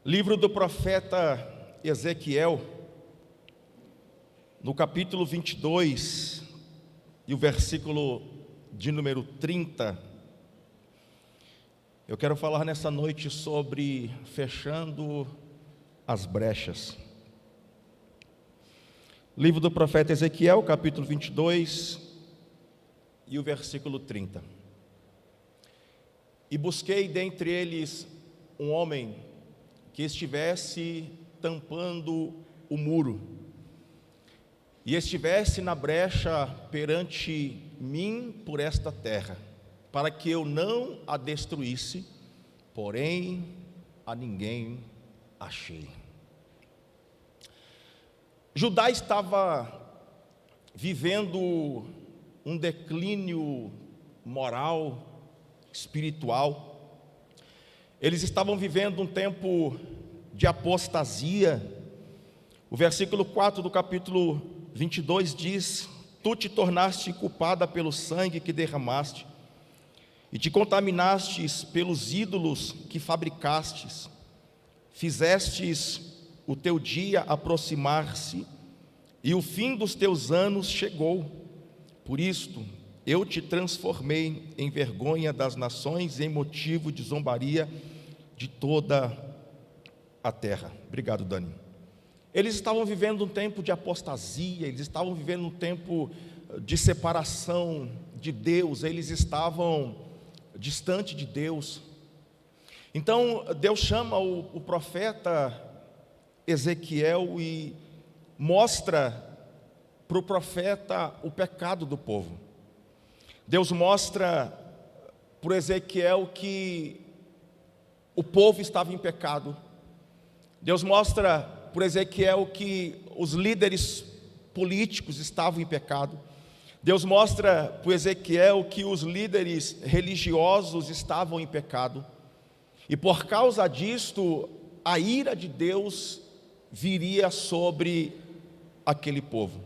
Livro do profeta Ezequiel, no capítulo 22 e o versículo de número 30, eu quero falar nessa noite sobre fechando as brechas. Livro do profeta Ezequiel, capítulo 22 e o versículo 30. E busquei dentre eles um homem que estivesse tampando o muro, e estivesse na brecha perante mim por esta terra, para que eu não a destruísse, porém a ninguém achei. Judá estava vivendo um declínio moral, espiritual. Eles estavam vivendo um tempo de apostasia. O versículo 4 do capítulo 22 diz: Tu te tornaste culpada pelo sangue que derramaste, e te contaminastes pelos ídolos que fabricastes. Fizestes o teu dia aproximar-se, e o fim dos teus anos chegou. Por isto, eu te transformei em vergonha das nações, em motivo de zombaria de toda a terra. Obrigado, Dani. Eles estavam vivendo um tempo de apostasia, eles estavam vivendo um tempo de separação de Deus, eles estavam distante de Deus. Então, Deus chama o profeta Ezequiel e mostra para o profeta o pecado do povo. Deus mostra para o Ezequiel que o povo estava em pecado. Deus mostra para o Ezequiel que os líderes políticos estavam em pecado. Deus mostra para o Ezequiel que os líderes religiosos estavam em pecado. E por causa disto, a ira de Deus viria sobre aquele povo.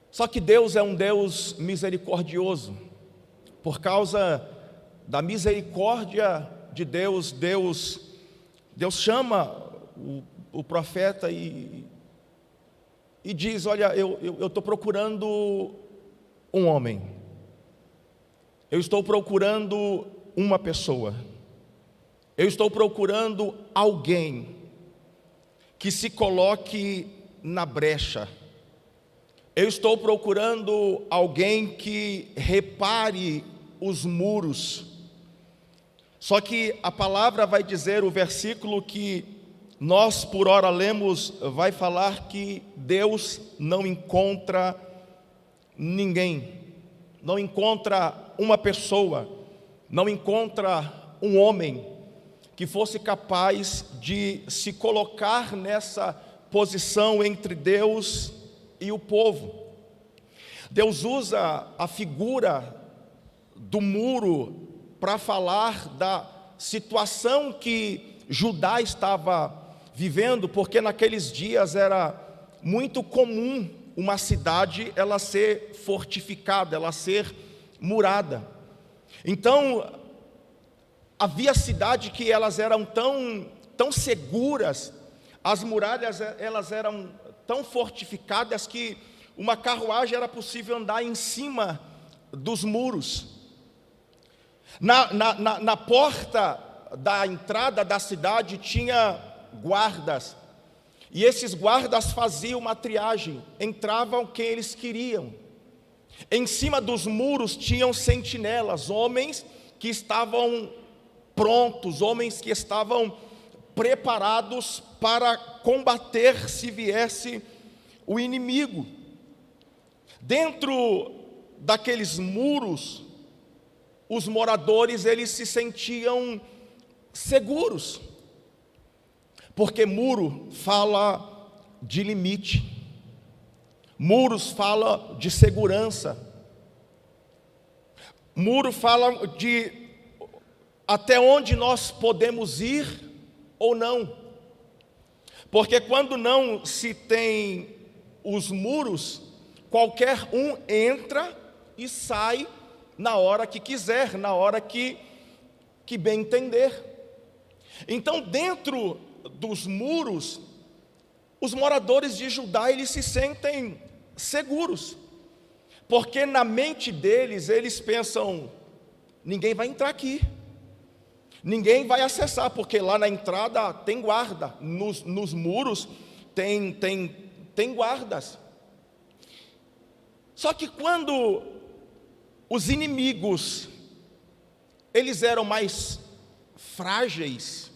Só que Deus é um Deus misericordioso. Por causa da misericórdia de Deus, Deus chama o profeta e diz: olha, eu estou procurando um homem, eu estou procurando uma pessoa, eu estou procurando alguém que se coloque na brecha. Eu estou procurando alguém que repare os muros. Só que a palavra vai dizer, o versículo que nós por ora lemos, vai falar que Deus não encontra ninguém, não encontra uma pessoa, não encontra um homem que fosse capaz de se colocar nessa posição entre Deus e o povo. Deus usa a figura do muro para falar da situação que Judá estava vivendo, porque naqueles dias era muito comum uma cidade ela ser fortificada, ela ser murada. Então havia cidade que elas eram tão seguras, as muralhas elas eram tão fortificadas que uma carruagem era possível andar em cima dos muros. Na porta da entrada da cidade tinha guardas, e esses guardas faziam uma triagem, entravam quem eles queriam. Em cima dos muros tinham sentinelas, homens que estavam prontos, homens que estavam preparados para combater se viesse o inimigo. Dentro daqueles muros, os moradores eles se sentiam seguros, porque muro fala de limite, muros fala de segurança, muro fala de até onde nós podemos ir ou não. Porque quando não se tem os muros, qualquer um entra e sai na hora que quiser, na hora que bem entender. Então, dentro dos muros, os moradores de Judá, eles se sentem seguros, porque na mente deles, eles pensam: ninguém vai entrar aqui, ninguém vai acessar, porque lá na entrada tem guarda, nos muros tem guardas. Só que quando os inimigos, eles eram mais frágeis,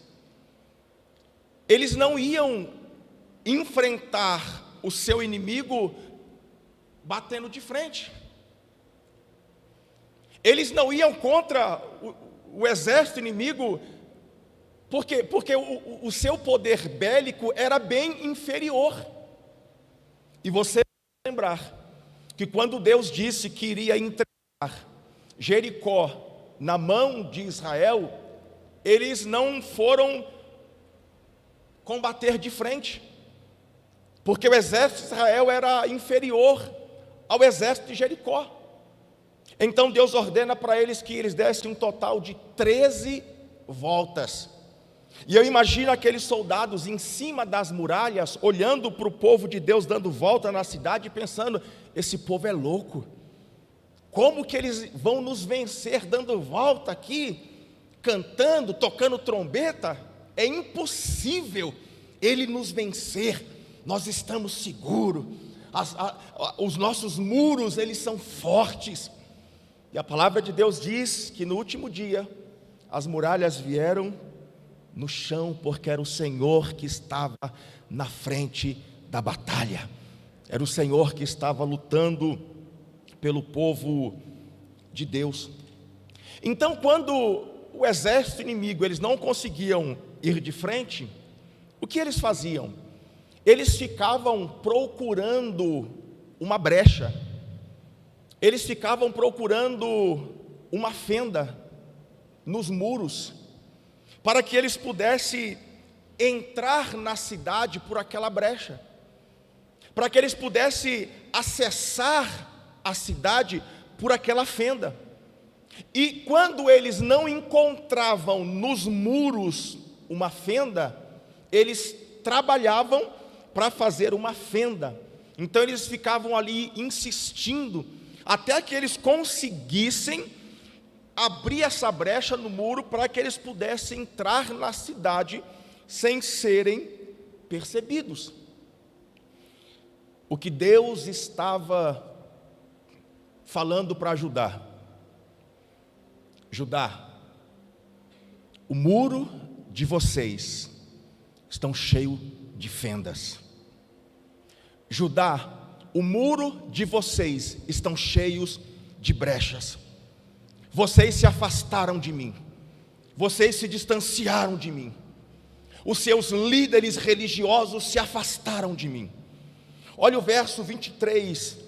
eles não iam enfrentar o seu inimigo batendo de frente. Eles não iam contra o exército inimigo, porque o seu poder bélico era bem inferior. E você vai lembrar que quando Deus disse que iria entregar Jericó na mão de Israel, eles não foram combater de frente, porque o exército de Israel era inferior ao exército de Jericó. Então Deus ordena para eles que eles dessem um total de 13 voltas. E eu imagino aqueles soldados em cima das muralhas, olhando para o povo de Deus dando volta na cidade, pensando: esse povo é louco, como que eles vão nos vencer dando volta aqui, cantando, tocando trombeta? É impossível ele nos vencer, nós estamos seguros, os nossos muros, eles são fortes. E a palavra de Deus diz que no último dia, as muralhas vieram no chão, porque era o Senhor que estava na frente da batalha, era o Senhor que estava lutando pelo povo de Deus. Então, quando o exército inimigo, eles não conseguiam ir de frente, o que eles faziam? Eles ficavam procurando uma brecha, eles ficavam procurando uma fenda nos muros, para que eles pudessem entrar na cidade por aquela brecha, para que eles pudessem acessar a cidade por aquela fenda. E quando eles não encontravam nos muros uma fenda, eles trabalhavam para fazer uma fenda. Então eles ficavam ali insistindo, até que eles conseguissem abrir essa brecha no muro, para que eles pudessem entrar na cidade sem serem percebidos. O que Deus estava falando para Judá: Judá, o muro de vocês estão cheio de fendas. Judá, o muro de vocês estão cheios de brechas. Vocês se afastaram de mim, vocês se distanciaram de mim, os seus líderes religiosos se afastaram de mim. Olha o verso 23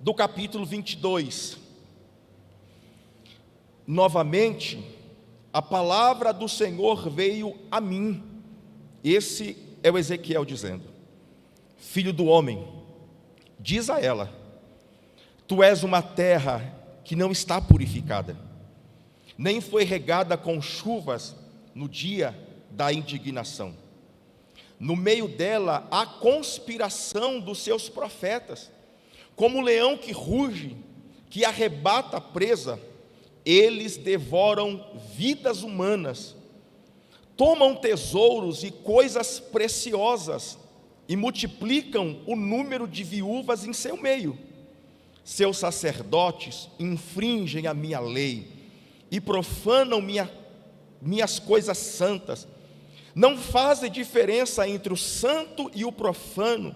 do capítulo 22. Novamente, a palavra do Senhor veio a mim. Esse é o Ezequiel dizendo: filho do homem, diz a ela: tu és uma terra que não está purificada, nem foi regada com chuvas no dia da indignação. No meio dela há conspiração dos seus profetas, como o leão que ruge, que arrebata a presa. Eles devoram vidas humanas, tomam tesouros e coisas preciosas, e multiplicam o número de viúvas em seu meio. Seus sacerdotes infringem a minha lei e profanam minhas coisas santas. Não fazem diferença entre o santo e o profano,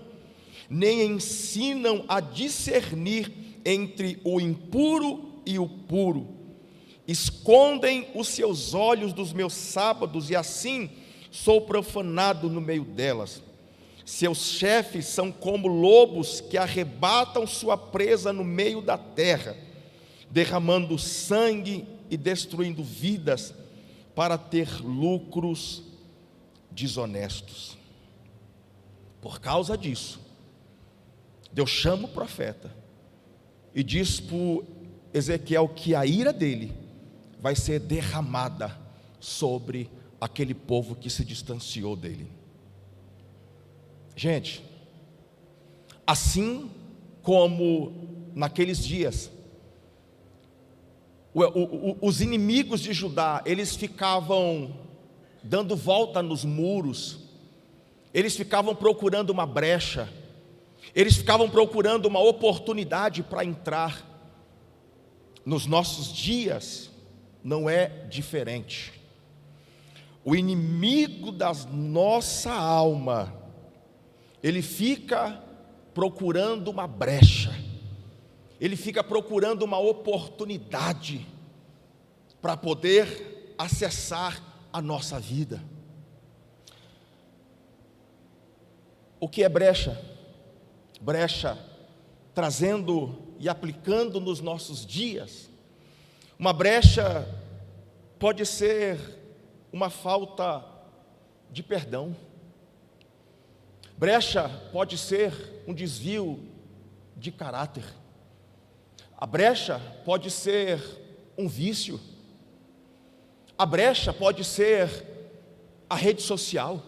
nem ensinam a discernir entre o impuro e o puro. Escondem os seus olhos dos meus sábados, e assim sou profanado no meio delas. Seus chefes são como lobos que arrebatam sua presa no meio da terra, derramando sangue e destruindo vidas para ter lucros desonestos. Por causa disso, Deus chama o profeta e diz para Ezequiel que a ira dele vai ser derramada sobre aquele povo que se distanciou dele. Gente, assim como naqueles dias, os inimigos de Judá, eles ficavam dando volta nos muros, eles ficavam procurando uma brecha, eles ficavam procurando uma oportunidade para entrar. Nos nossos dias não é diferente. O inimigo da nossa alma, ele fica procurando uma brecha, ele fica procurando uma oportunidade para poder acessar a nossa vida. O que é brecha? Brecha, trazendo e aplicando nos nossos dias. Uma brecha pode ser uma falta de perdão. Brecha pode ser um desvio de caráter. A brecha pode ser um vício. A brecha pode ser a rede social.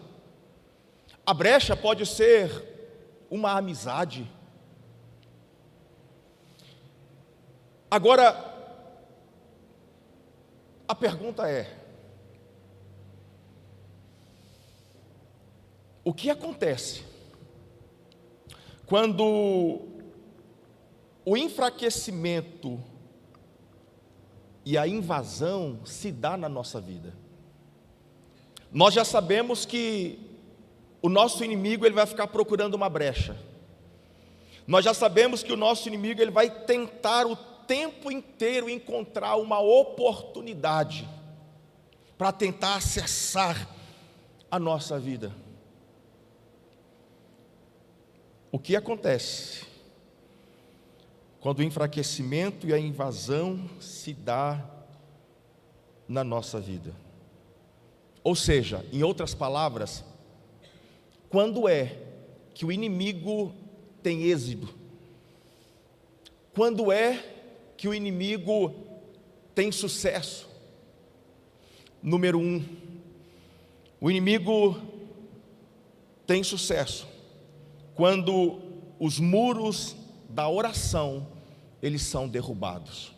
A brecha pode ser uma amizade. Agora, a pergunta é: o que acontece quando o enfraquecimento e a invasão se dá na nossa vida? Nós já sabemos que o nosso inimigo, ele vai ficar procurando uma brecha. Nós já sabemos que o nosso inimigo, ele vai tentar o tempo inteiro encontrar uma oportunidade para tentar acessar a nossa vida. O que acontece quando o enfraquecimento e a invasão se dá na nossa vida? Ou seja, em outras palavras, quando é que o inimigo tem êxito? Quando é que o inimigo tem sucesso? Número 1, o inimigo tem sucesso quando os muros da oração, eles são derrubados.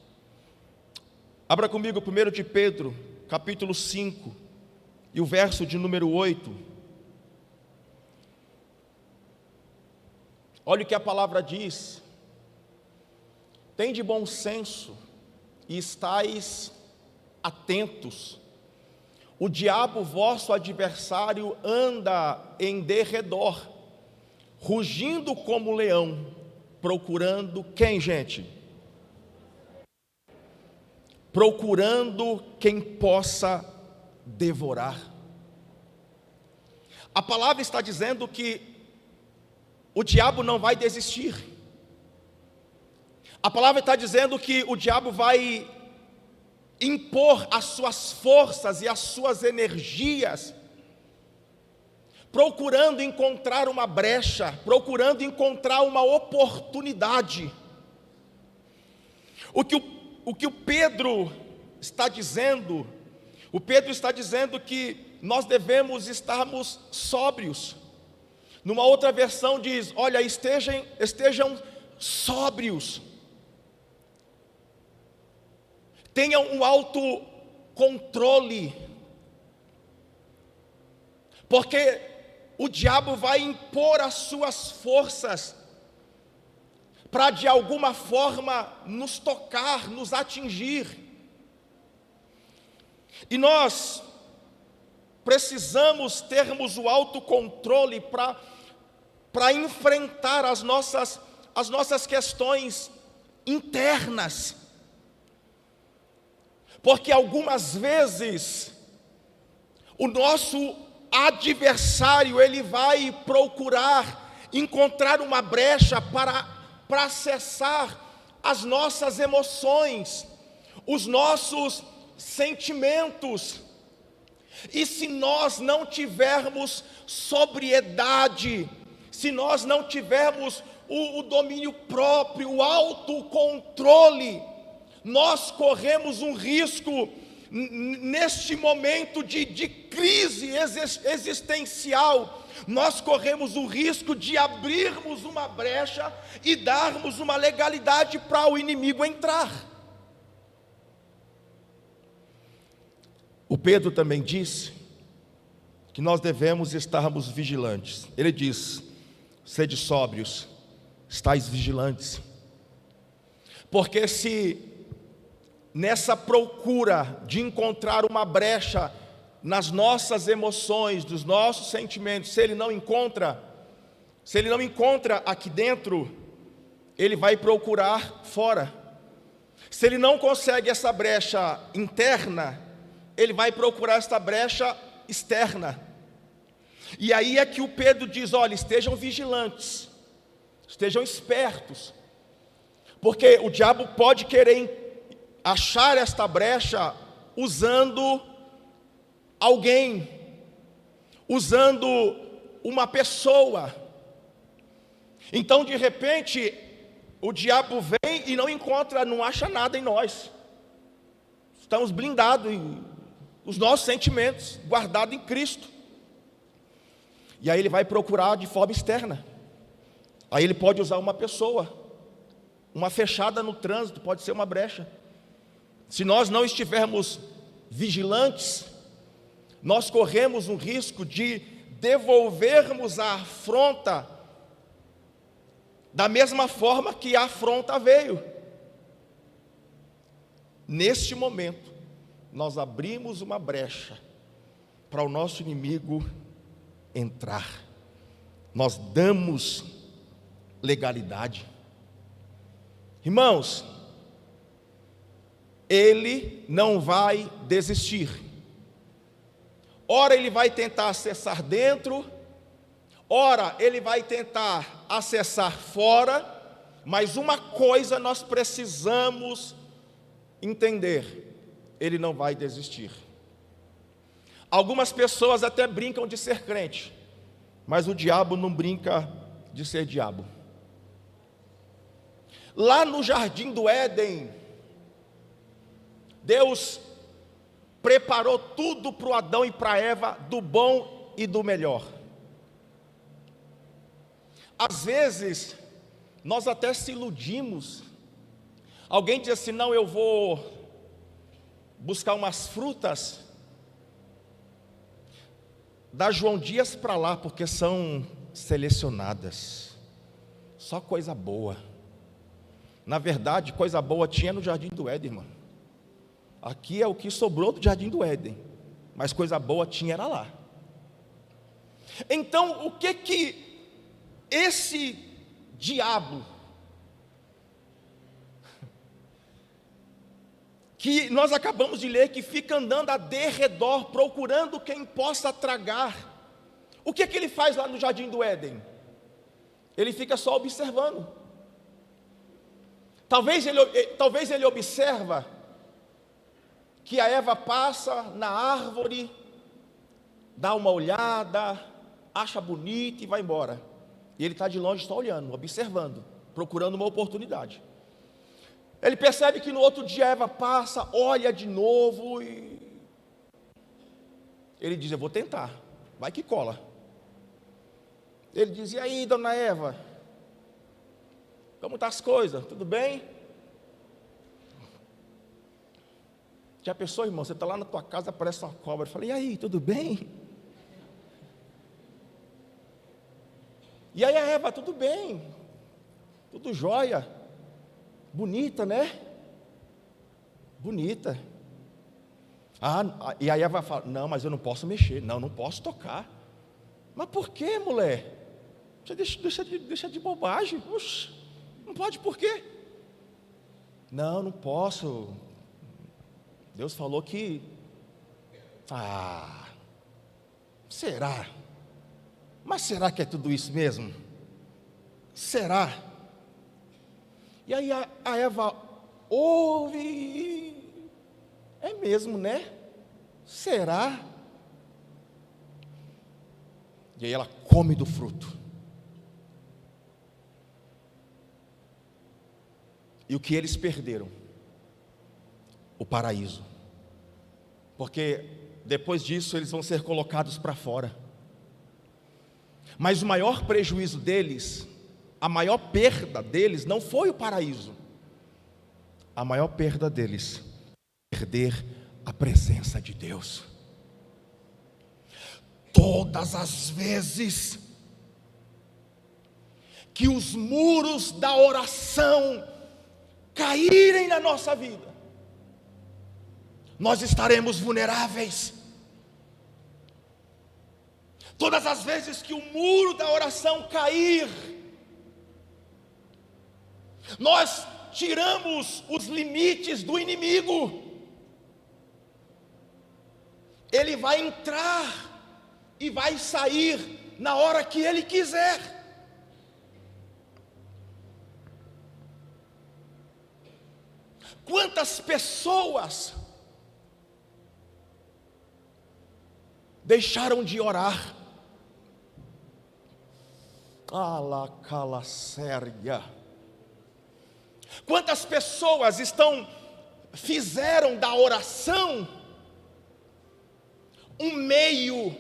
Abra comigo 1 de Pedro, capítulo 5, e o verso de número 8. Olha o que a palavra diz: tende bom senso e estais atentos. O diabo, vosso adversário, anda em derredor, rugindo como leão, procurando quem, gente? Procurando quem possa devorar. A palavra está dizendo que o diabo não vai desistir. A palavra está dizendo que o diabo vai impor as suas forças e as suas energias, procurando encontrar uma brecha, procurando encontrar uma oportunidade. O que o Pedro está dizendo, o Pedro está dizendo que nós devemos estarmos sóbrios. Numa outra versão diz: olha, estejam sóbrios, tenham um autocontrole, porque o diabo vai impor as suas forças para de alguma forma nos tocar, nos atingir. E nós precisamos termos o autocontrole para enfrentar as nossas questões internas. Porque algumas vezes o nosso adversário, ele vai procurar encontrar uma brecha para acessar as nossas emoções, os nossos sentimentos. E se nós não tivermos sobriedade, se nós não tivermos o domínio próprio, o autocontrole, nós corremos um risco neste momento de crise existencial, nós corremos o risco de abrirmos uma brecha e darmos uma legalidade para o inimigo entrar. O Pedro também disse que nós devemos estarmos vigilantes. Ele diz: sede sóbrios, estais vigilantes. Porque se nessa procura de encontrar uma brecha nas nossas emoções, dos nossos sentimentos, se ele não encontra aqui dentro, ele vai procurar fora. Se ele não consegue essa brecha interna, ele vai procurar esta brecha externa. E aí é que o Pedro diz: olha, estejam vigilantes, estejam espertos, porque o diabo pode querer achar esta brecha usando alguém, usando uma pessoa. Então, de repente, o diabo vem e não encontra, não acha nada em nós. Estamos blindados, os nossos sentimentos guardados em Cristo. E aí ele vai procurar de forma externa. Aí ele pode usar uma pessoa, uma fechada no trânsito, pode ser uma brecha. Se nós não estivermos vigilantes, nós corremos o risco de devolvermos a afronta da mesma forma que a afronta veio. Neste momento, nós abrimos uma brecha para o nosso inimigo entrar. Nós damos legalidade. Irmãos, ele não vai desistir. Ora ele vai tentar acessar dentro, ora ele vai tentar acessar fora, mas uma coisa nós precisamos entender: ele não vai desistir. Algumas pessoas até brincam de ser crente, mas o diabo não brinca de ser diabo. Lá no jardim do Éden, Deus preparou tudo para o Adão e para a Eva, do bom e do melhor. Às vezes, nós até se iludimos. Alguém diz assim: não, eu vou buscar umas frutas da João Dias para lá, porque são selecionadas, só coisa boa. Na verdade, coisa boa tinha no jardim do Éden, irmão. Aqui é o que sobrou do jardim do Éden, mas coisa boa tinha era lá. Então, o que esse diabo, que nós acabamos de ler, que fica andando a derredor, procurando quem possa tragar, o que ele faz lá no jardim do Éden? Ele fica só observando. Talvez ele observa que a Eva passa na árvore, dá uma olhada, acha bonita e vai embora. E ele está de longe só olhando, observando, procurando uma oportunidade. Ele percebe que no outro dia a Eva passa, olha de novo e ele diz: eu vou tentar, vai que cola. Ele diz: e aí, dona Eva, como estão as coisas? Tudo bem? Já pensou, irmão, você está lá na tua casa, aparece uma cobra. Eu falei: e aí, tudo bem? E aí a Eva: tudo bem, tudo jóia, bonita, né? Bonita. E aí a Eva fala: não, mas eu não posso mexer, não posso tocar. Mas por que, mulher? Deixa de bobagem. Oxe, não pode, por quê? Não posso. Deus falou que... será? Mas será que é tudo isso mesmo? Será? E aí a Eva ouve: é mesmo, né? Será? E aí ela come do fruto. E o que eles perderam? O paraíso. porque depois disso eles vão ser colocados para fora. Mas o maior prejuízo deles, a maior perda deles não foi o paraíso. A maior perda deles é perder a presença de Deus. Todas as vezes que os muros da oração caírem na nossa vida, nós estaremos vulneráveis. Todas as vezes que o muro da oração cair, nós tiramos os limites do inimigo. Ele vai entrar e vai sair na hora que ele quiser. Quantas pessoas deixaram de orar? Alacala séria. Quantas pessoas fizeram da oração um meio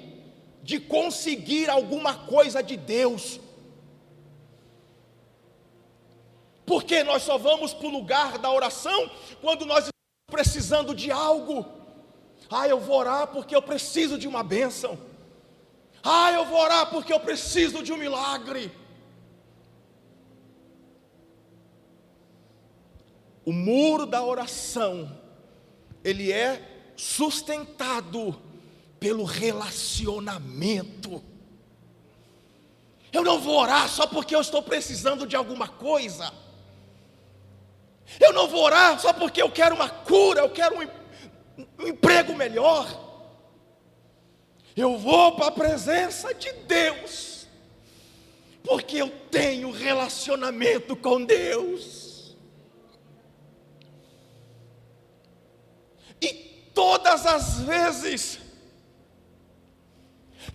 de conseguir alguma coisa de Deus? Porque nós só vamos para o lugar da oração quando nós estamos precisando de algo. Eu vou orar porque eu preciso de uma bênção. Eu vou orar porque eu preciso de um milagre. O muro da oração, ele é sustentado pelo relacionamento. Eu não vou orar só porque eu estou precisando de alguma coisa. Eu não vou orar só porque eu quero uma cura, eu quero um emprego melhor. Eu vou para a presença de Deus, porque eu tenho relacionamento com Deus. E todas as vezes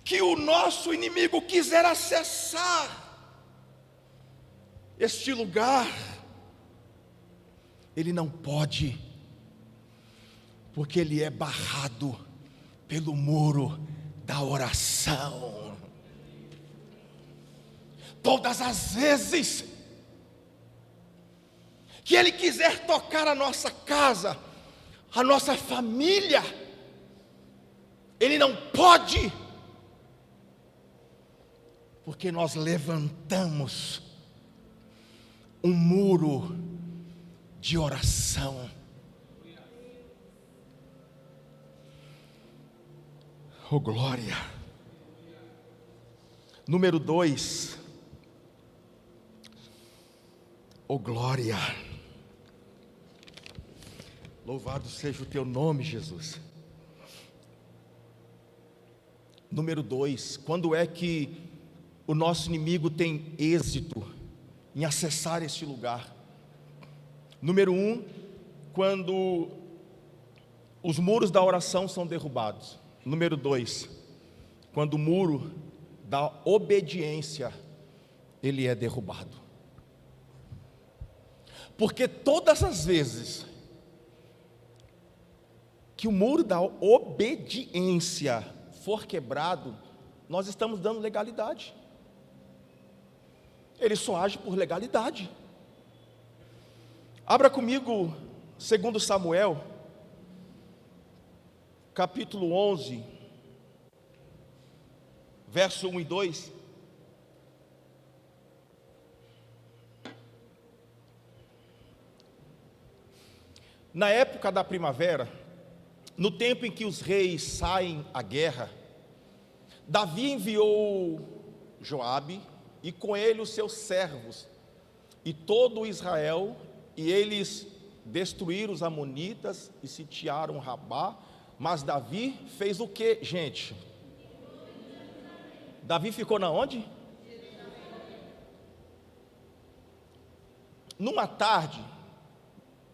que o nosso inimigo quiser acessar este lugar, ele não pode, porque ele é barrado pelo muro da oração. Todas as vezes que ele quiser tocar a nossa casa, a nossa família, ele não pode, porque nós levantamos um muro de oração. Oh glória. Número 2. Oh glória. Louvado seja o teu nome, Jesus. Número 2. Quando é que o nosso inimigo tem êxito em acessar este lugar? Número 1, quando os muros da oração são derrubados. Número 2, quando o muro da obediência, ele é derrubado. Porque todas as vezes que o muro da obediência for quebrado, nós estamos dando legalidade. Ele só age por legalidade. Abra comigo 2 Samuel, capítulo 11, verso 1 e 2. Na época da primavera, no tempo em que os reis saem à guerra, Davi enviou Joabe e com ele os seus servos e todo Israel, e eles destruíram os amonitas e sitiaram Rabá. Mas Davi fez o que, gente? Davi ficou na onde? Numa tarde,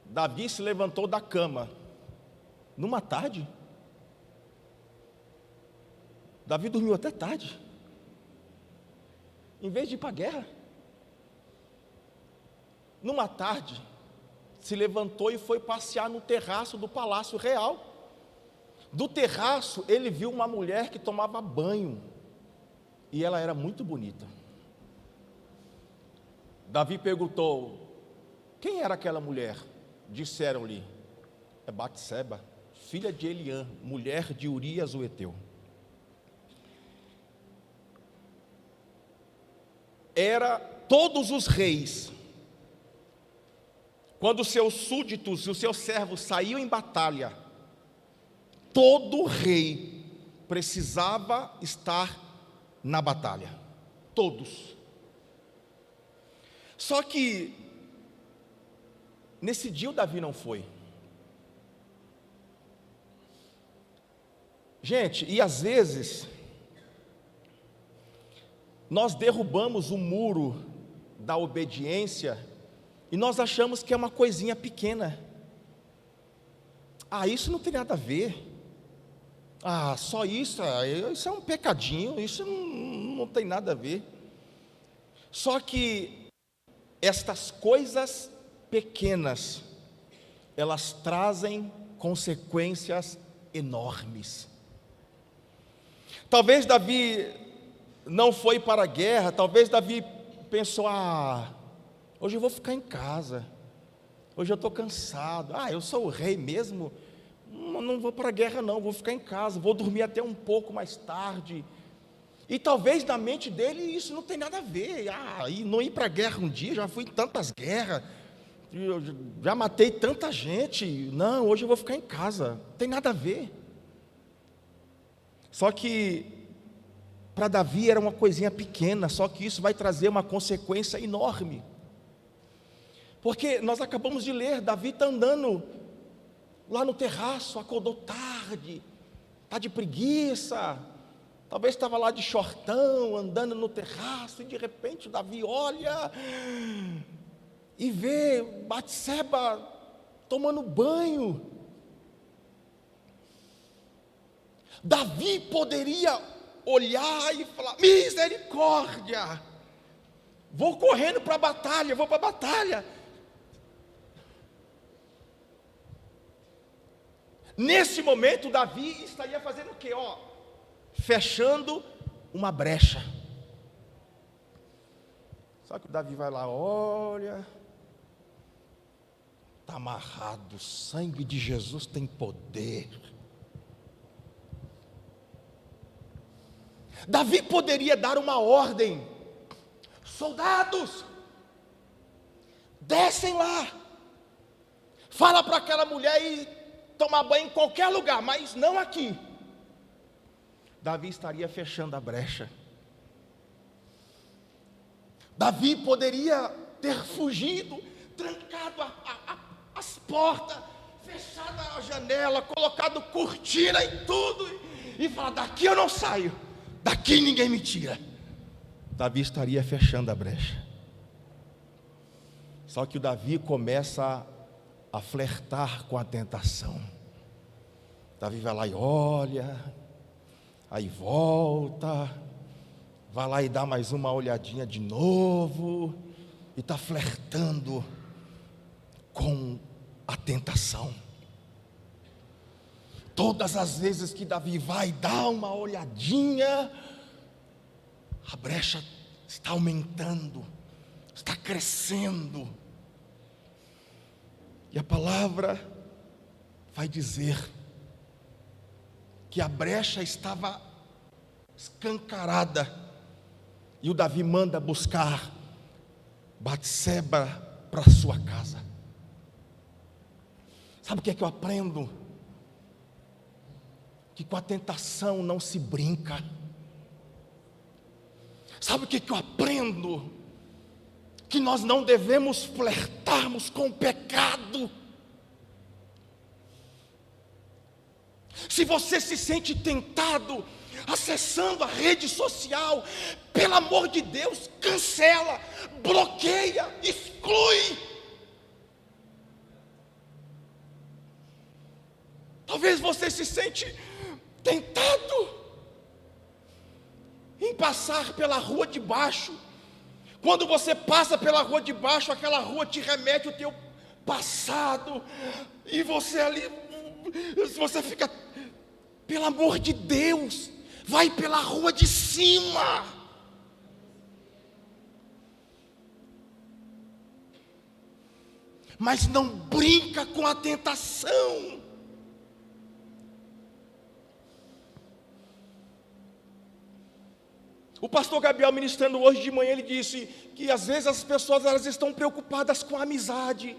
Davi se levantou da cama. Numa tarde? Davi dormiu até tarde, em vez de ir para a guerra. Numa tarde, se levantou e foi passear no terraço do palácio real. Do terraço, ele viu uma mulher que tomava banho, e ela era muito bonita. Davi perguntou: quem era aquela mulher? Disseram-lhe: é Batseba, filha de Eliã, mulher de Urias o Heteu. Era todos os reis, quando os seus súditos e os seus servos saíam em batalha, todo rei precisava estar na batalha, todos. Só que nesse dia o Davi não foi. Gente, e às vezes nós derrubamos o muro da obediência e nós achamos que é uma coisinha pequena. Ah, isso não tem nada a ver. Ah, só isso, isso é um pecadinho, isso não tem nada a ver. Só que estas coisas pequenas, elas trazem consequências enormes. Talvez Davi não foi para a guerra, talvez Davi pensou: hoje eu vou ficar em casa, hoje eu estou cansado, eu sou o rei mesmo, não vou para a guerra não, vou ficar em casa, vou dormir até um pouco mais tarde. E talvez na mente dele isso não tem nada a ver, e não ir para a guerra um dia, já fui em tantas guerras, eu já matei tanta gente, não, hoje eu vou ficar em casa, não tem nada a ver. Só que para Davi era uma coisinha pequena, só que isso vai trazer uma consequência enorme. Porque nós acabamos de ler, Davi está andando lá no terraço, acordou tarde, está de preguiça, talvez estava lá de shortão, andando no terraço, e de repente Davi olha e vê Batseba tomando banho. Davi poderia olhar e falar: misericórdia, vou correndo para a batalha, vou para a batalha. Nesse momento Davi estaria fazendo o quê? Fechando uma brecha. Só que o Davi vai lá, olha, está amarrado, o sangue de Jesus tem poder. Davi poderia dar uma ordem: soldados, descem lá, fala para aquela mulher ir tomar banho em qualquer lugar, mas não aqui. Davi estaria fechando a brecha. Davi poderia ter fugido, trancado as portas, fechado a janela, colocado cortina e tudo, e falar: daqui eu não saio, daqui ninguém me tira. Davi estaria fechando a brecha. Só que o Davi começa a flertar com a tentação. Davi vai lá e olha, aí volta, vai lá e dá mais uma olhadinha de novo, e está flertando com a tentação. Todas as vezes que Davi vai dar uma olhadinha, a brecha está aumentando, está crescendo. E a palavra vai dizer que a brecha estava escancarada, e o Davi manda buscar Batseba para sua casa. Sabe o que é que eu aprendo? Que com a tentação não se brinca. Sabe o que eu aprendo? Que nós não devemos flertarmos com o pecado. Se você se sente tentado acessando a rede social, pelo amor de Deus, cancela, bloqueia, exclui. Talvez você se sente tentado em passar pela rua de baixo. Quando você passa pela rua de baixo, aquela rua te remete ao teu passado, e você ali, você fica Pelo amor de Deus, vai pela rua de cima. Mas não brinca com a tentação. O pastor Gabriel, ministrando hoje de manhã, ele disse que às vezes as pessoas elas estão preocupadas com a amizade.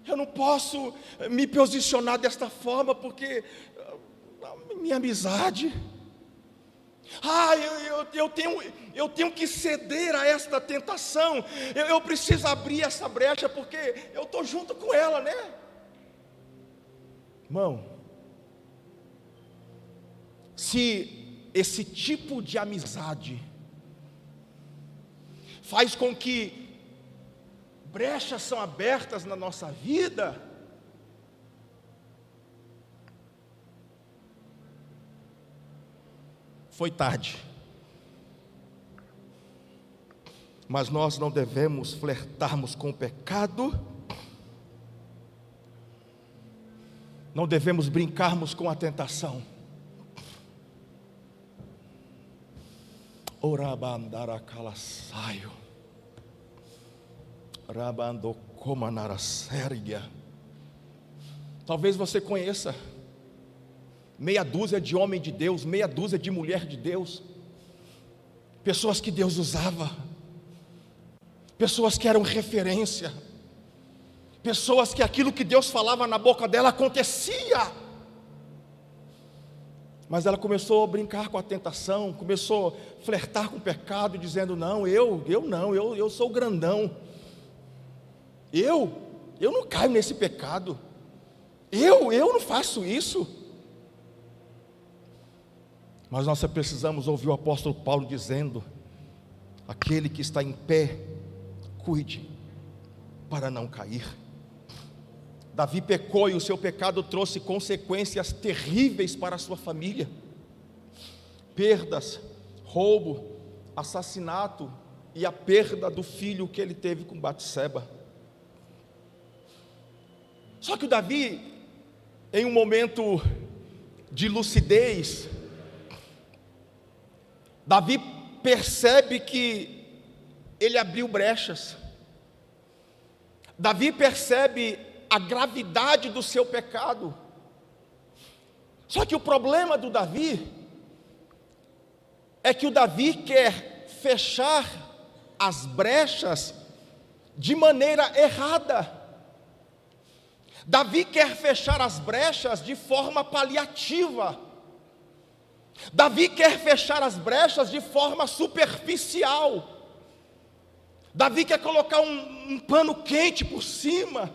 Eu não posso me posicionar desta forma porque minha amizade. Eu tenho que ceder a esta tentação. Eu preciso abrir essa brecha porque eu estou junto com ela, né? Irmão, se esse tipo de amizade faz com que brechas são abertas na nossa vida, foi tarde. Mas nós não devemos flertarmos com o pecado, não devemos brincarmos com a tentação. Orabandaracalasaio, rabandocomanaraséria. Talvez você conheça meia dúzia de homem de Deus, meia dúzia de mulher de Deus, pessoas que Deus usava, pessoas que eram referência, pessoas que aquilo que Deus falava na boca dela acontecia. Mas ela começou a brincar com a tentação, começou a flertar com o pecado, dizendo: não, eu sou grandão, eu não caio nesse pecado, eu não faço isso. Mas nós precisamos ouvir o apóstolo Paulo dizendo: aquele que está em pé, cuide para não cair. Davi pecou e o seu pecado trouxe consequências terríveis para a sua família: perdas, roubo, assassinato e a perda do filho que ele teve com Batseba. Só que o Davi, em um momento de lucidez, Davi percebe que ele abriu brechas. Davi percebe a gravidade do seu pecado. Só que o problema do Davi é que o Davi quer fechar as brechas de maneira errada. Davi quer fechar as brechas de forma paliativa. Davi quer fechar as brechas de forma superficial. Davi quer colocar um pano quente por cima.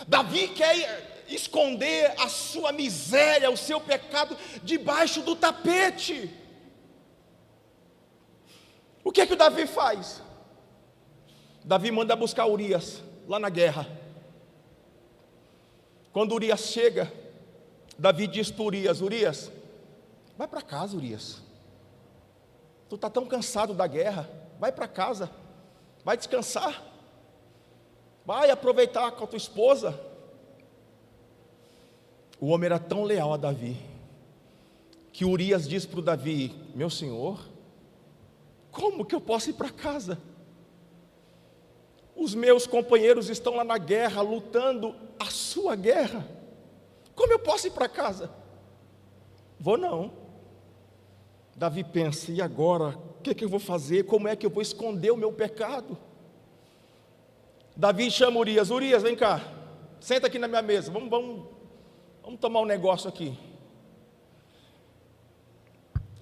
Davi quer esconder a sua miséria, o seu pecado, debaixo do tapete. O que é que o Davi faz? Davi manda buscar Urias, lá na guerra. Quando Urias chega, Davi diz para Urias: Urias, vai para casa, Urias. Tu está tão cansado da guerra, vai para casa, vai descansar. Vai aproveitar com a tua esposa. O homem era tão leal a Davi, que Urias diz para o Davi: meu senhor, como que eu posso ir para casa? Os meus companheiros estão lá na guerra, lutando a sua guerra. Como eu posso ir para casa? Vou não. Davi pensa: e agora? O que eu vou fazer? Como é que eu vou esconder o meu pecado? Davi chama Urias: Urias, vem cá, senta aqui na minha mesa, vamos tomar um negócio aqui.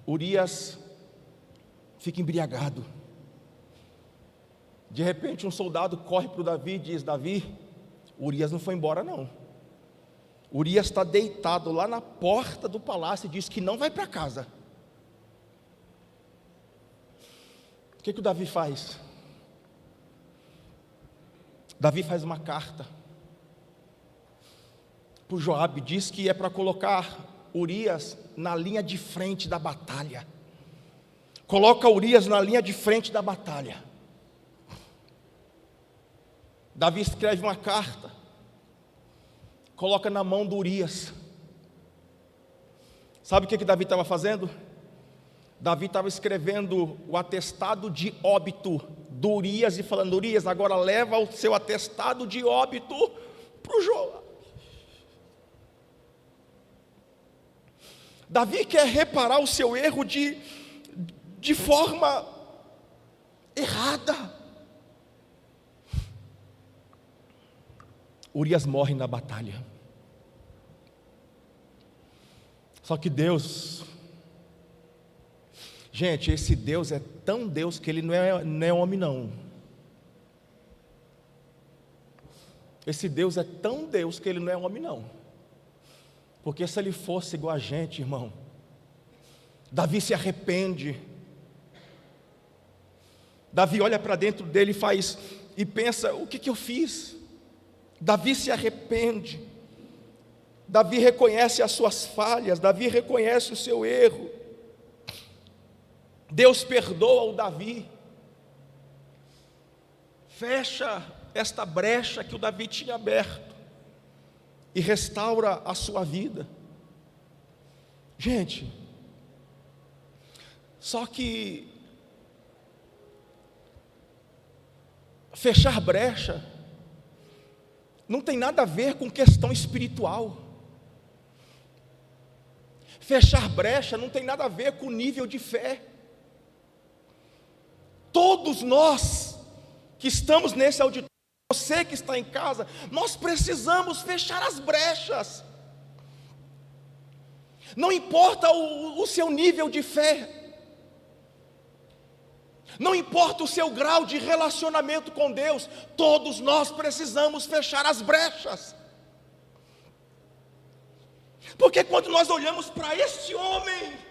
Urias fica embriagado. De repente um soldado corre para o Davi e diz: Davi, Urias não foi embora não. Urias está deitado lá na porta do palácio e diz que não vai para casa. O que o Davi faz? Davi faz uma carta para o Joabe, diz que é para colocar Urias na linha de frente da batalha. Coloca Urias na linha de frente da batalha. Davi escreve uma carta coloca na mão do Urias. Sabe o que Davi estava fazendo? Davi estava escrevendo o atestado de óbito do Urias e falando: Urias, agora leva o seu atestado de óbito para o Joabe. Davi quer reparar o seu erro de forma errada. Urias morre na batalha. Só que Deus, gente, esse Deus é tão Deus que Ele não é homem não. Esse Deus é tão Deus que Ele não é homem não. Porque se Ele fosse igual a gente, irmão, Davi se arrepende. Davi olha para dentro dele e pensa: o que eu fiz? Davi se arrepende. Davi reconhece as suas falhas, Davi reconhece o seu erro. Deus perdoa o Davi, fecha esta brecha que o Davi tinha aberto e restaura a sua vida. Gente, só que fechar brecha não tem nada a ver com questão espiritual. Fechar brecha não tem nada a ver com nível de fé. Todos nós que estamos nesse auditório, você que está em casa, nós precisamos fechar as brechas. Não importa o seu nível de fé, não importa o seu grau de relacionamento com Deus, todos nós precisamos fechar as brechas. Porque quando nós olhamos para esse homem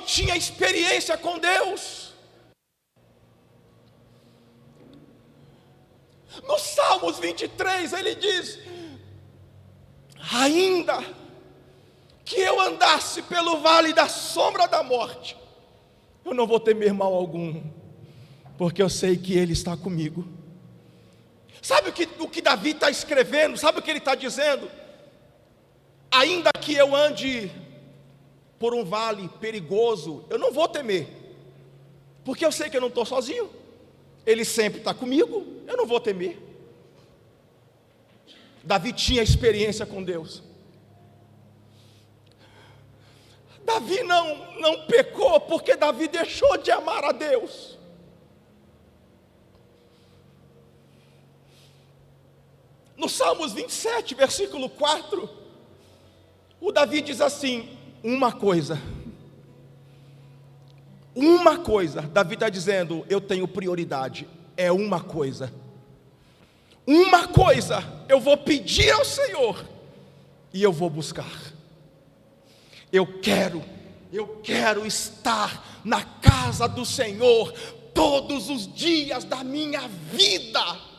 tinha experiência com Deus. No Salmos 23 ele diz: ainda que eu andasse pelo vale da sombra da morte, eu não vou temer mal algum, porque eu sei que Ele está comigo. Sabe o que Davi está escrevendo? Sabe o que ele está dizendo? Ainda que eu ande por um vale perigoso, eu não vou temer, porque eu sei que eu não estou sozinho. Ele sempre está comigo, eu não vou temer. Davi tinha experiência com Deus. Davi não pecou porque Davi deixou de amar a Deus. No Salmos 27, versículo 4, o Davi diz assim: uma coisa, Davi está dizendo: eu tenho prioridade, é uma coisa eu vou pedir ao Senhor e eu vou buscar. Eu quero estar na casa do Senhor todos os dias da minha vida.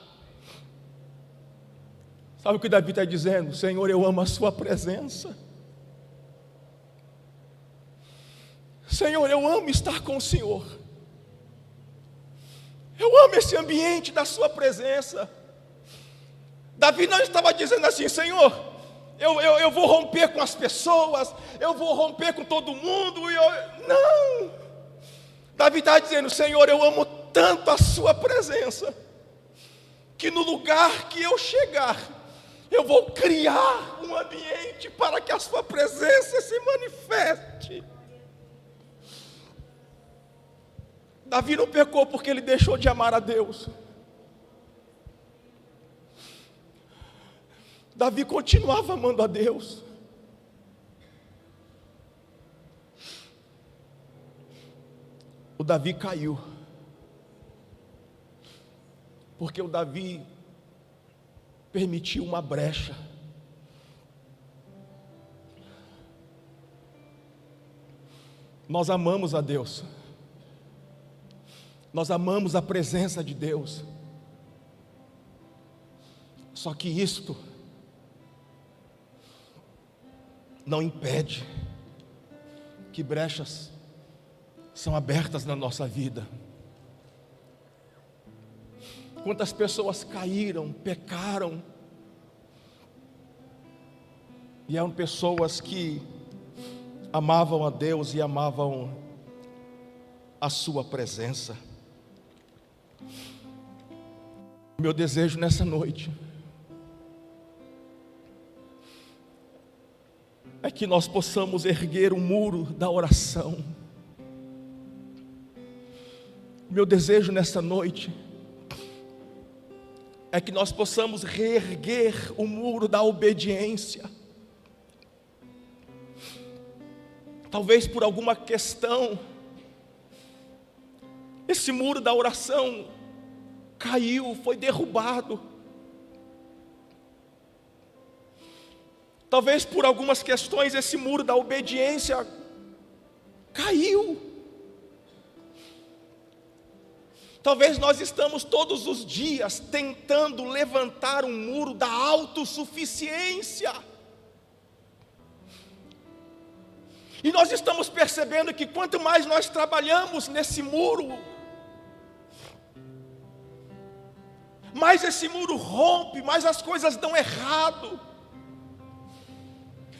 Sabe o que Davi está dizendo? Senhor, eu amo a sua presença. Senhor, eu amo estar com o Senhor. Eu amo esse ambiente da sua presença. Davi não estava dizendo assim: Senhor, eu vou romper com as pessoas, eu vou romper com todo mundo. Não. Davi estava dizendo: Senhor, eu amo tanto a sua presença, que no lugar que eu chegar, eu vou criar um ambiente para que a sua presença se manifeste. Davi não pecou porque ele deixou de amar a Deus. Davi continuava amando a Deus. O Davi caiu, porque o Davi permitiu uma brecha. Nós amamos a Deus, nós amamos a presença de Deus, só que isto não impede que brechas são abertas na nossa vida. Quantas pessoas caíram, pecaram, E eram pessoas que amavam a Deus e amavam a sua presença. Meu desejo nessa noite é que nós possamos erguer o muro da oração. Meu desejo nessa noite é que nós possamos reerguer o muro da obediência. Talvez por alguma questão, esse muro da oração caiu, foi derrubado. Talvez por algumas questões esse muro da obediência caiu. Talvez nós estamos todos os dias tentando levantar um muro da autossuficiência. E nós estamos percebendo que quanto mais nós trabalhamos nesse muro, mais esse muro rompe, mais as coisas dão errado.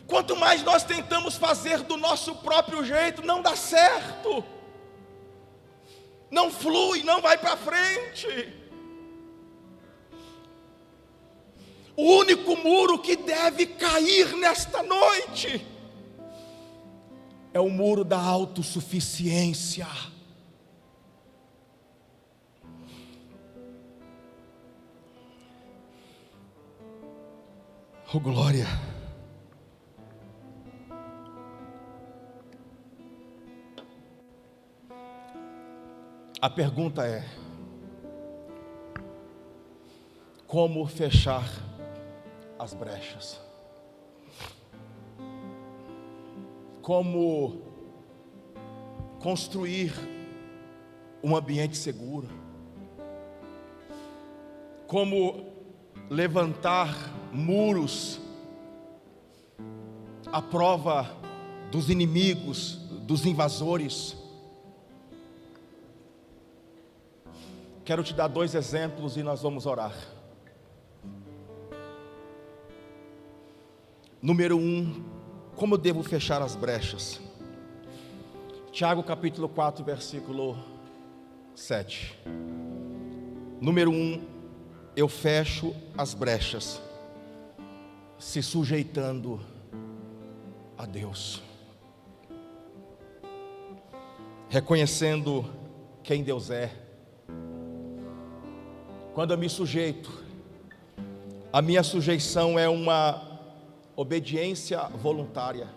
Quanto mais nós tentamos fazer do nosso próprio jeito, não dá certo, não flui, não vai para frente. O único muro que deve cair nesta noite é o muro da autossuficiência. Oh glória! A pergunta é: como fechar as brechas? Como construir um ambiente seguro? Como levantar muros à prova dos inimigos, dos invasores? Quero te dar 2 exemplos e nós vamos orar. Número 1, como eu devo fechar as brechas? Tiago capítulo 4, versículo 7. Número 1, eu fecho as brechas se sujeitando a Deus, reconhecendo quem Deus é. Quando eu me sujeito, a minha sujeição é uma obediência voluntária.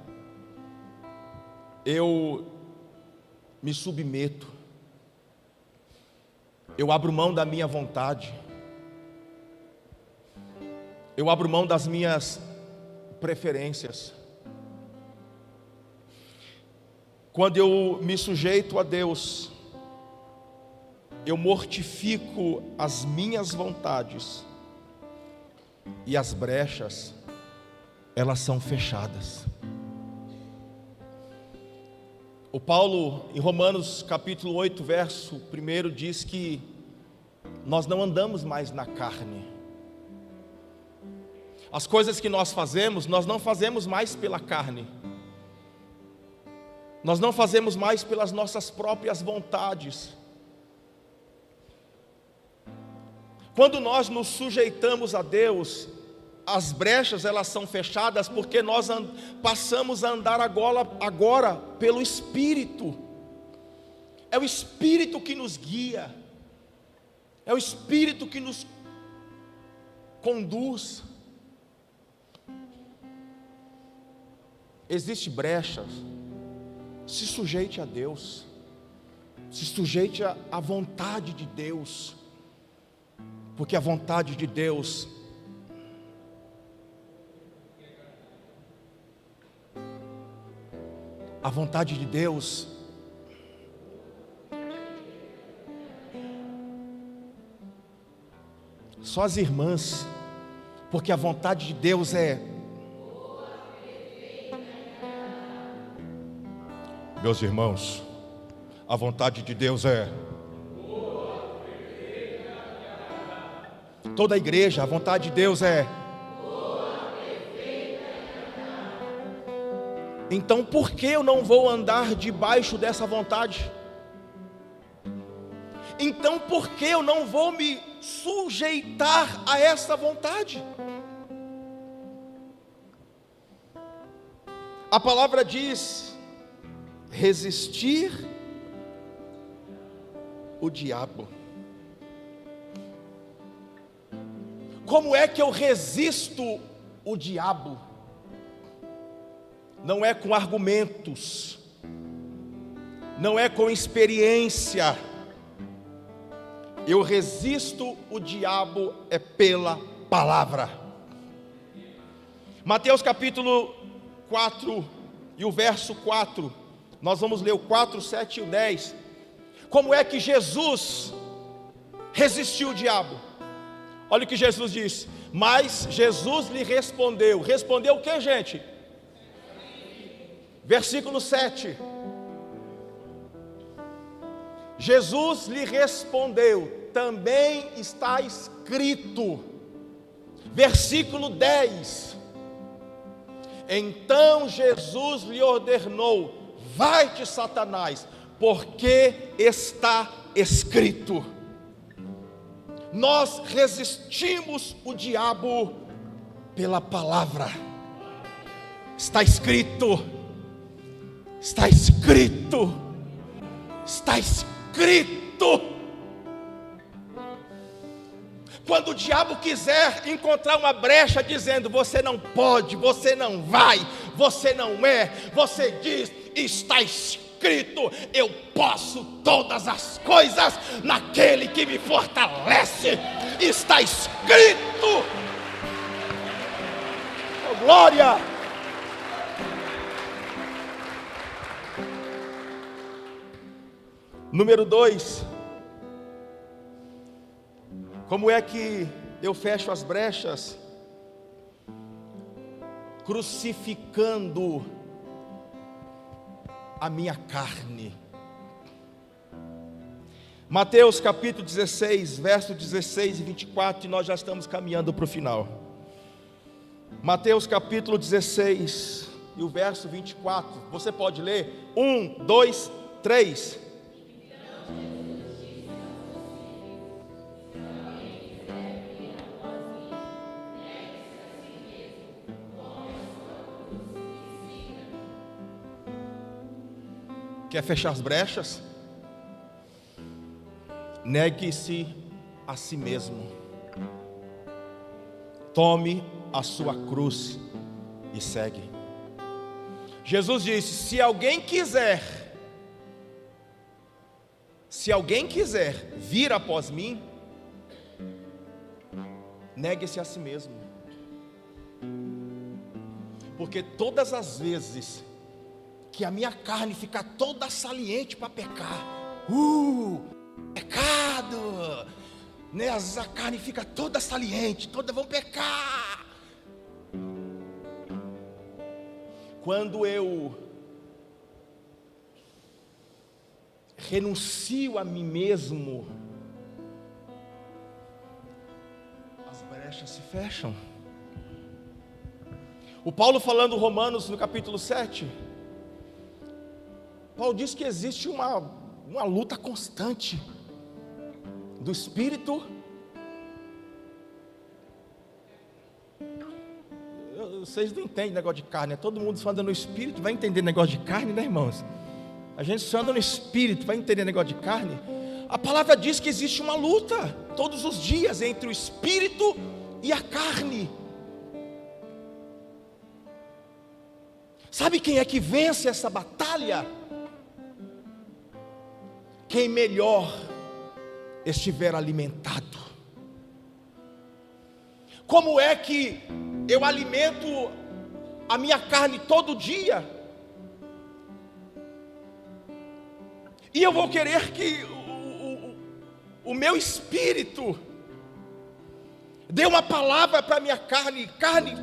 Eu me submeto, eu abro mão da minha vontade, eu abro mão das minhas preferências. Quando eu me sujeito a Deus, eu mortifico as minhas vontades, e as brechas, elas são fechadas. O Paulo, em Romanos capítulo 8, verso 1, diz que nós não andamos mais na carne. As coisas que nós fazemos, nós não fazemos mais pela carne. Nós não fazemos mais pelas nossas próprias vontades. Quando nós nos sujeitamos a Deus, as brechas elas são fechadas porque nós passamos a andar agora pelo Espírito. É o Espírito que nos guia, é o Espírito que nos conduz. Existem brechas, se sujeite a Deus, se sujeite à vontade de Deus, porque a vontade de Deus só as irmãs, porque a vontade de Deus é, meus irmãos, a vontade de Deus é, toda a igreja, a vontade de Deus é, Então por que eu não vou andar debaixo dessa vontade? Então por que eu não vou me sujeitar a essa vontade? A palavra diz: resistir o diabo. Como é que eu resisto o diabo? Não é com argumentos, não é com experiência. Eu resisto o diabo é pela palavra. Mateus capítulo 4 e o verso 4, nós vamos ler o 4, 7 e o 10. Como é que Jesus resistiu o diabo? Olha o que Jesus disse: mas Jesus lhe respondeu. Respondeu o que, gente? Versículo 7. Jesus lhe respondeu: também está escrito. Versículo 10. Então Jesus lhe ordenou: vai-te, Satanás, porque está escrito. Nós resistimos o diabo pela palavra. Está escrito, está escrito, está escrito. Quando o diabo quiser encontrar uma brecha dizendo: você não pode, você não vai, você não é, você diz: está escrito, eu posso todas as coisas naquele que me fortalece. Está escrito. Oh, glória! Número 2. Como é que eu fecho as brechas? Crucificando a minha carne. Mateus capítulo 16, verso 16 e 24, e nós já estamos caminhando para o final. Mateus capítulo 16 e o verso 24, você pode ler? 1, 2, 3. Quer fechar as brechas? Negue-se a si mesmo. Tome a sua cruz e segue. Jesus disse: se alguém quiser vir após mim, negue-se a si mesmo. Porque todas as vezes que a minha carne fica toda saliente para pecar, pecado, né? Às vezes a carne fica toda saliente, toda vão pecar. Quando eu renuncio a mim mesmo, as brechas se fecham. O Paulo falando Romanos no capítulo 7, Paulo diz que existe uma luta constante do espírito. Vocês não entendem negócio de carne, né? Todo mundo só anda no espírito, vai entender negócio de carne, né, irmãos? A gente só anda no espírito, vai entender negócio de carne. A palavra diz que existe uma luta todos os dias entre o espírito e a carne. Sabe quem é que vence essa batalha? Quem melhor estiver alimentado. Como é que eu alimento a minha carne todo dia? E eu vou querer que o meu espírito dê uma palavra para a minha carne: carne,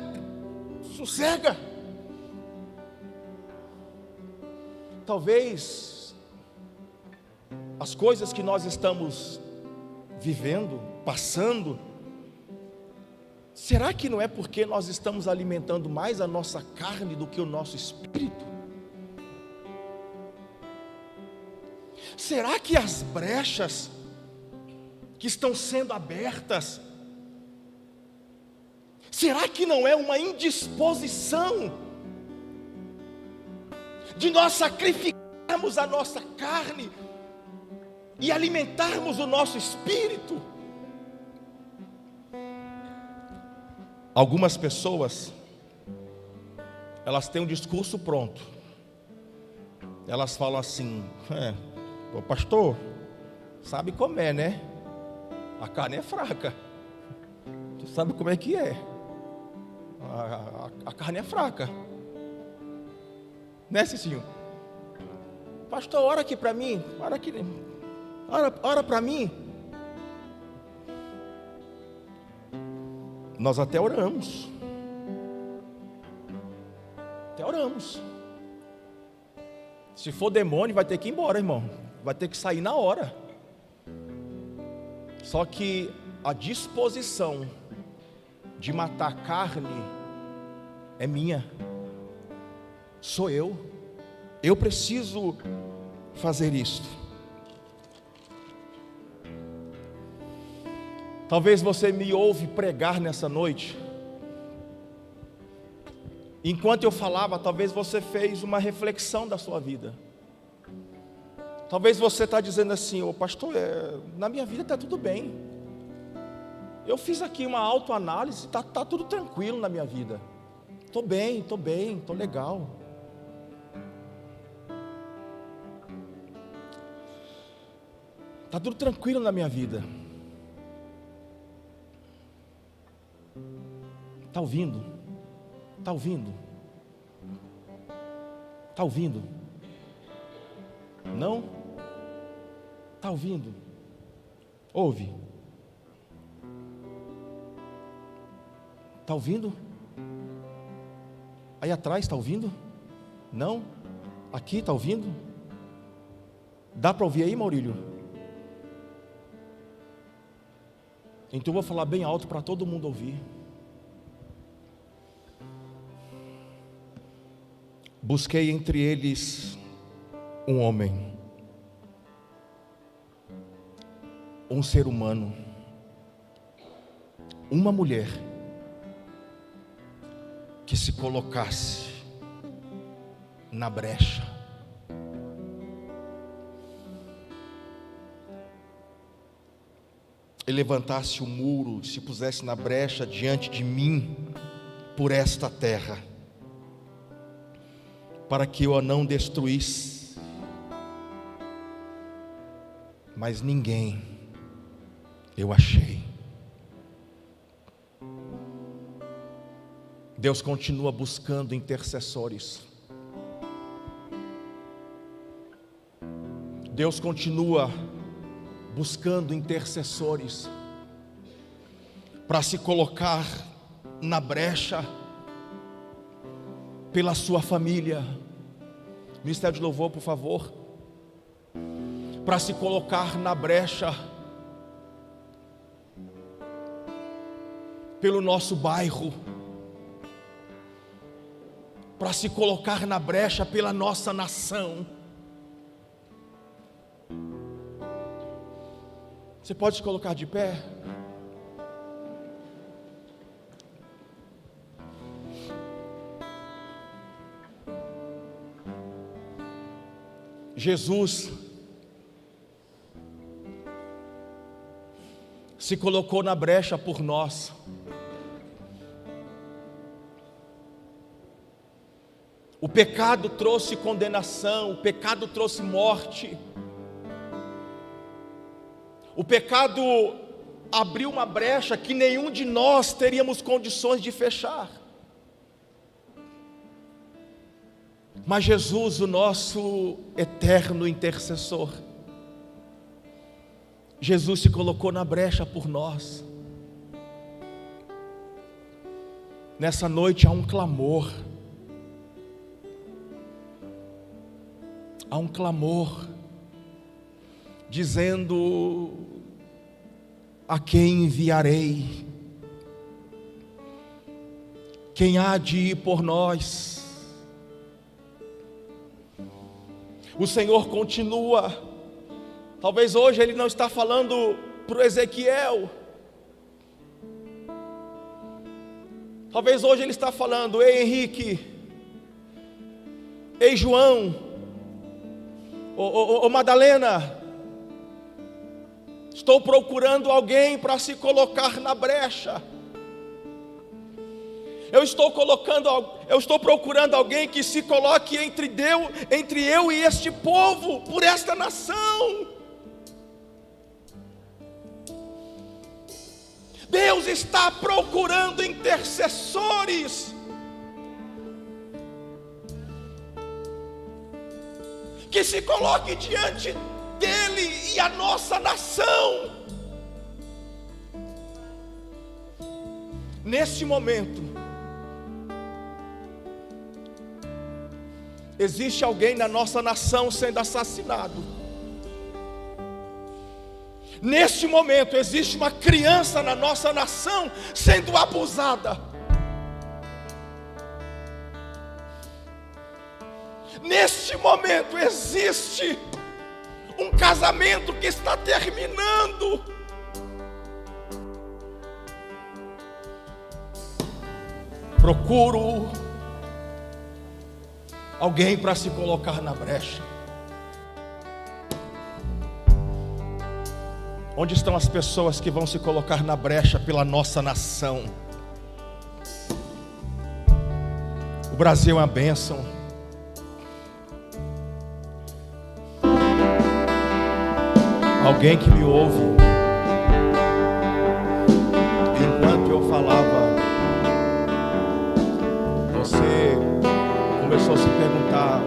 sossega. Talvez as coisas que nós estamos vivendo, passando, será que não é porque nós estamos alimentando mais a nossa carne do que o nosso espírito? Será que as brechas que estão sendo abertas, será que não é uma indisposição de nós sacrificarmos a nossa carne e alimentarmos o nosso espírito? Algumas pessoas, elas têm um discurso pronto. Elas falam assim: ô pastor, sabe como é, né? A carne é fraca. Você sabe como é que é? A carne é fraca, né, Cicinho? Pastor, ora aqui para mim. Ora para mim. Nós até oramos. Se for demônio, vai ter que ir embora, irmão. Vai ter que sair na hora. Só que a disposição de matar a carne é minha. Sou eu. Eu preciso fazer isto. Talvez você me ouve pregar nessa noite. Enquanto eu falava, talvez você fez uma reflexão da sua vida. Talvez você está dizendo assim: ô pastor, na minha vida está tudo bem. Eu fiz aqui uma autoanálise, está tudo tranquilo na minha vida. Estou bem, estou legal. Está tudo tranquilo na minha vida. Está ouvindo? Está ouvindo? Está ouvindo? Não? Está ouvindo? Ouve. Está ouvindo? Aí atrás está ouvindo? Não? Aqui está ouvindo? Dá para ouvir aí, Maurílio? Então eu vou falar bem alto para todo mundo ouvir. Busquei entre eles um homem, um ser humano, uma mulher que se colocasse na brecha, e levantasse o muro, se pusesse na brecha diante de mim, por esta terra, para que eu a não destruísse. Mas ninguém eu achei. Deus continua buscando intercessores. Deus continua buscando intercessores para se colocar na brecha pela sua família. Ministério de Louvor, por favor. Para se colocar na brecha pelo nosso bairro, para se colocar na brecha pela nossa nação. Você pode se colocar de pé? Jesus se colocou na brecha por nós. O pecado trouxe condenação, o pecado trouxe morte. O pecado abriu uma brecha que nenhum de nós teríamos condições de fechar. Mas Jesus, o nosso eterno intercessor, Jesus se colocou na brecha por nós. Nessa noite há um clamor. Há um clamor, dizendo: a quem enviarei? Quem há de ir por nós? O Senhor continua Talvez hoje Ele não está falando para o Ezequiel. Talvez hoje Ele está falando: ei Henrique, ei João, ô Madalena, estou procurando alguém para se colocar na brecha. Eu estou procurando alguém que se coloque entre eu e este povo, por esta nação. Deus está procurando intercessores que se coloque diante dele e a nossa nação. Neste momento, existe alguém na nossa nação sendo assassinado. Neste momento, existe uma criança na nossa nação sendo abusada. Neste momento, existe um casamento que está terminando. Procuro alguém para se colocar na brecha. Onde estão as pessoas que vão se colocar na brecha pela nossa nação? O Brasil é uma bênção. Alguém que me ouve, enquanto eu falava, você começou a se perguntar: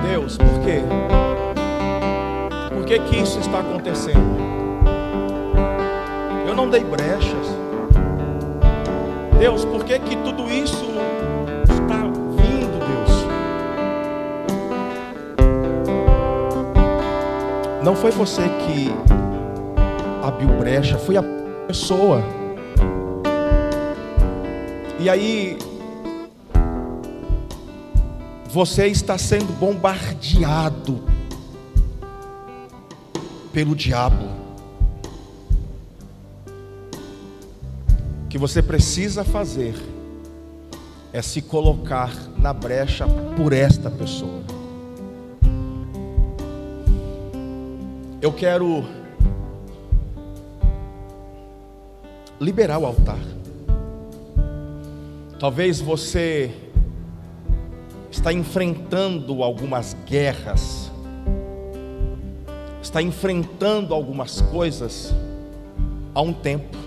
Deus, por quê? Por que isso está acontecendo? Eu não dei brechas. Deus, por que tudo isso está vindo, Deus? Não foi você que abriu brecha, foi a pessoa. E aí você está sendo bombardeado pelo diabo. O que você precisa fazer é se colocar na brecha por esta pessoa. Eu quero liberar o altar. Talvez você está enfrentando algumas guerras, está enfrentando algumas coisas há um tempo.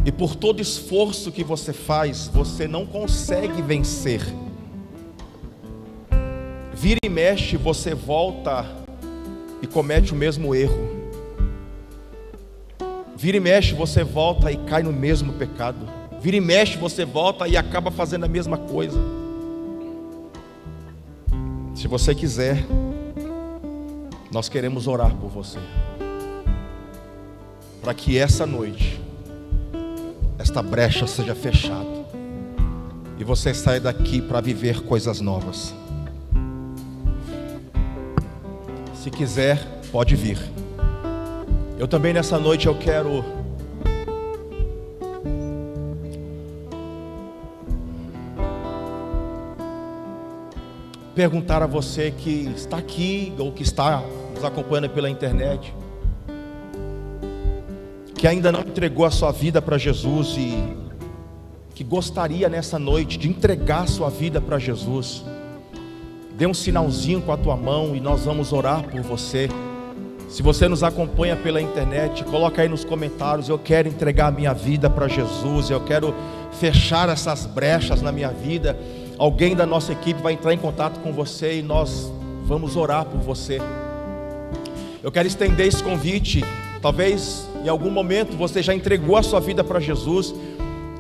E por todo esforço que você faz, você não consegue vencer. Vira e mexe, você volta e comete o mesmo erro. Vira e mexe, você volta e cai no mesmo pecado. Vira e mexe, você volta e acaba fazendo a mesma coisa. Se você quiser, nós queremos orar por você, para que essa noite esta brecha seja fechada e você saia daqui para viver coisas novas. Se quiser, pode vir. Eu também nessa noite eu quero perguntar a você que está aqui ou que está nos acompanhando pela internet, que ainda não entregou a sua vida para Jesus e que gostaria nessa noite de entregar a sua vida para Jesus. Dê um sinalzinho com a tua mão e nós vamos orar por você. Se você nos acompanha pela internet, coloca aí nos comentários: eu quero entregar a minha vida para Jesus, eu quero fechar essas brechas na minha vida. Alguém da nossa equipe vai entrar em contato com você e nós vamos orar por você. Eu quero estender esse convite. Talvez em algum momento você já entregou a sua vida para Jesus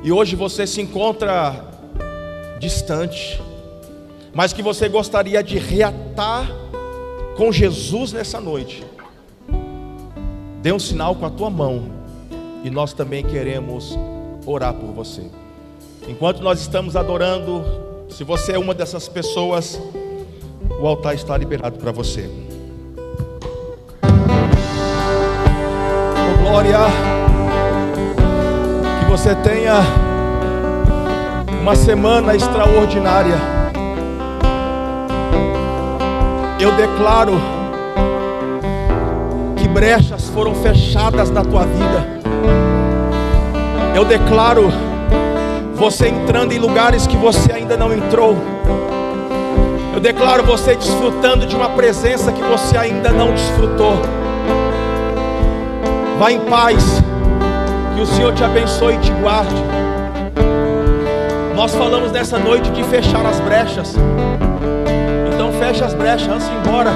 e hoje você se encontra distante, mas que você gostaria de reatar com Jesus nessa noite. Dê um sinal com a tua mão e nós também queremos orar por você. Enquanto nós estamos adorando, se você é uma dessas pessoas, o altar está liberado para você. glória. Que você tenha uma semana extraordinária. Eu declaro que brechas foram fechadas na tua vida. Eu declaro você entrando em lugares que você ainda não entrou. Eu declaro você desfrutando de uma presença que você ainda não desfrutou. Vá em paz. Que o Senhor te abençoe e te guarde. Nós falamos nessa noite de fechar as brechas. Então feche as brechas antes de ir embora.